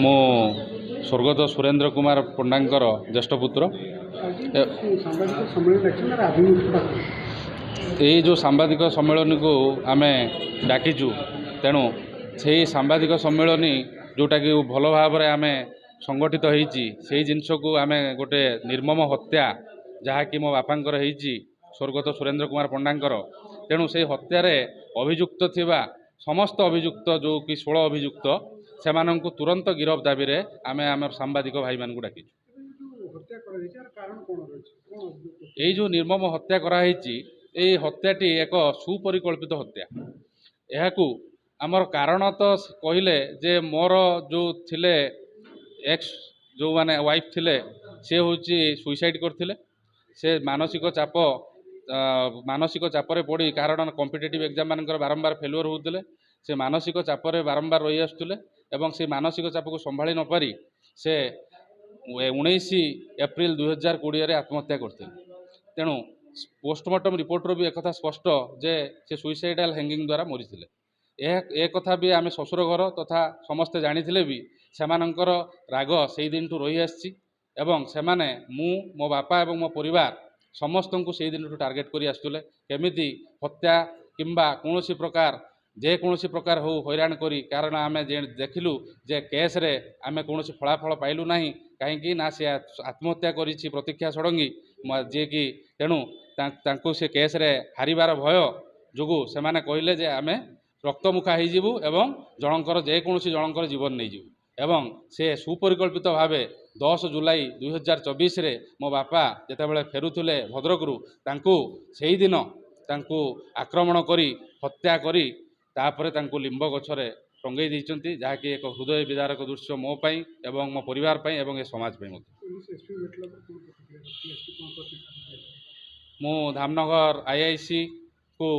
मो स्वर्गत सुरेन्द्र कुमार पंडांकर ज्येष्ठ पुत्र। यही जो सांबादिक सम्मेलन को आम डाकिचु तेणु से सांबादिक सम्मेलन जोटा कि भल भाव आम संगठित होती जिनस को आम गोटे निर्मम हत्या जहाँकि मो बापांकर होती स्वर्गत सुरेन्द्र कुमार पंडांकर तेणु से हत्यार अभियुक्त थिबा समस्त अभियुक्त जो कि 16 अभियुक्त से तुरंत गिरफ दाबी रे आम आम सांबादिक भाई मान डाकी यही जो निर्मम हत्या कराई हत्याटी एक सुपरिकल्पित हत्या। यह आमर कारण तो कहले जे मोर जो थिले एक्स जो माने वाइफ थिले से हूँ सुइसाइड करथिले। से मानसिक चापर पड़ी कारण कॉम्पिटिटिव एग्जाम मानकर बारंबार फेलुअर होते से मानसिक चापर बारंबार रही आसुले एवं से मानसिक चाप को संभाली न पारी से 19 एप्रिल 2020 आत्महत्या करते। तेणु पोस्टमार्टम रिपोर्टर भी एक स्पष्ट जे से सुइसाइडाल हैंगिंग द्वारा मरीथिले। एक कथा भी आम ससुर घर तथा समस्ते जानी भी सेमानंकर राग से दिन ठू रही आसी एवं सेमाने मो बापा एवं मो परिवार समस्त को से दिन ठू टार्गेट करी आसुले केमिति हत्या किंबा कौन प्रकार जेकोसी प्रकार हो हैरान करी कारण आम देखिलु जे केस रे आम कौन फलाफल पाइलु नहीं कहीं ना से आत्महत्या करिछि प्रतीक्षा षडंगी जे कि तेणु तांको से केस रे हारिबार भय जोगु से माने कहले जे आमे रक्तमुखा हो एवं जनकर जेकोसी जनकर जीवन नहीं जीव एवं से सुपरिकल्पित भावे 10 जुलाई 2024 रे मो बापा जेतेबेले फेरुथिले भद्रकरू तांको सेही दिन तांको आक्रमण करी हत्या करी तापरे तांको लिंब गछरे टंगई देइचंती जहाँकि एक हृदय विदारक दृश्य मो पाई एवं मो परिवार पाई एवं ए समाज पाई मो धामनगर आईआईसी को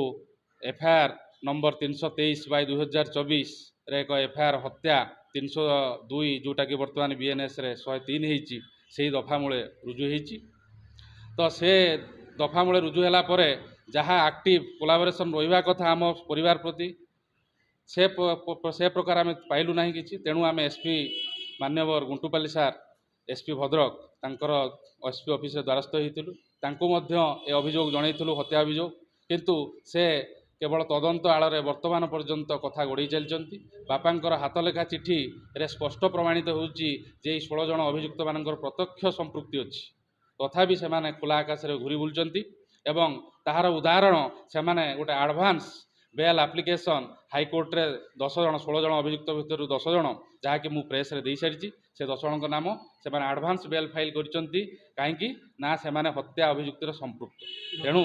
एफआईआर नंबर 323/2024 रे एक एफआईआर हत्या 302 जोटा कि वर्तमान बीएनएस रे 103 होती से दफा मूले रुजु होती। तो से दफा मूले रुजु होला परे जहाँ एक्टिव कोलाबोरेशन रहिबा कथा आम परिवार प्रति से प्रकार आम पाइलु ना कि तेणु आम एसपी मान्यवर गुंटुपाली सार एसपी भद्रक तांकर एसपी ऑफिस द्वारस्थ होइतिलु तांको मध्य ए अभियोग जनइथिलु हत्या अभियोग किंतु से केवल तदंत आड़े वर्तमान पर्यंत कथा गढ़ी चलती। बापांकर हाथ लेखा चिठी रे स्पष्ट प्रमाणित होउची जे 16 जन अभियुक्त मानकर प्रत्यक्ष संपृक्ति अच्छी तथापि से माने खुला आकाश रे घूरी बुलचंती एवं ताहार उदाहरण से माने गोटे एडवांस बेल एप्लिकेशन हाईकोर्ट रे 10 जन 16 जन अभियुक्त भितर 10 जन जहाँकि मु प्रेस रे दे सारी से 10 जन नाम से माने एडवांस बेल फाइल करचंती कहीं ना से माने हत्या अभियुक्त संपृक्त। तेणु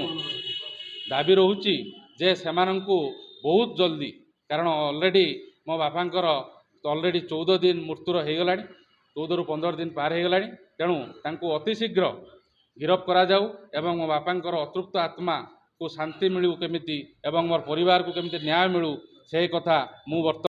दाबी रोची जे सेमानंकु बहुत जल्दी कारण ऑलरेडी मो बापांकर ऑलरेडी 14 दिन मृत्युर हो गला 14 रु 15 दिन पार हो गला तेणु तांको अति शीघ्र गिरफ करा जाऊ एवं मो बापांकर अतृप्त आत्मा को शांति मिलू केमिति एवं मोर परिवार को केमिति न्याय मिलू से कथा मु